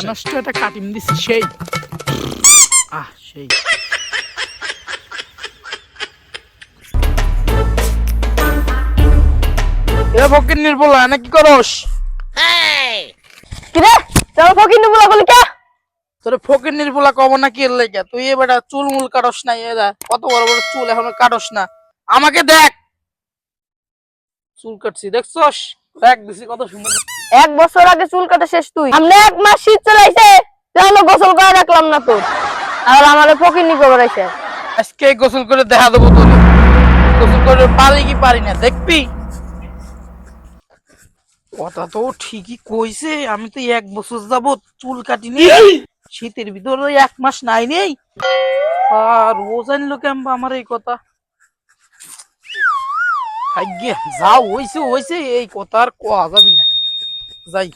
নষ্ট একটা কাটিং দিছি সেই সেই এ ফকির নির্বলা না কি করস? কিরে তোর ফকির নিবলা বলি কে? তোর ফকির নির্বলা কব না কি এর লেগে? তুই এ বেটা চুল মুল কাটস না, এরা কত বড় বড় চুল এখনো কাটস না। আমাকে দেখ চুল কাটছি, দেখছস? দেখ দিছি কত সুন্দর। 1 বছর আগে চুল কাটা শেষ তুই। সামনে 1 মাস শীত চলাইছে, তাহলে গোসল করে রাখলাম না তোর। আর আমারে ফকির নি করাইছে। আজকে গোসল করে দেখা দেবো তোর। গোসল করে পারি কি পারি না দেখবি। কথা তো ঠিকই কইছে, আমি তো 1 বছর যাবত চুল কাটিনি। শীতের ভিতরে 1 মাস নাই নেই, আর ও জানলো কেমবা আমার এই কথা। ভাগ্যে যা হইছে হইছে, এই কথা আর কোয়া যাবি না। যাই।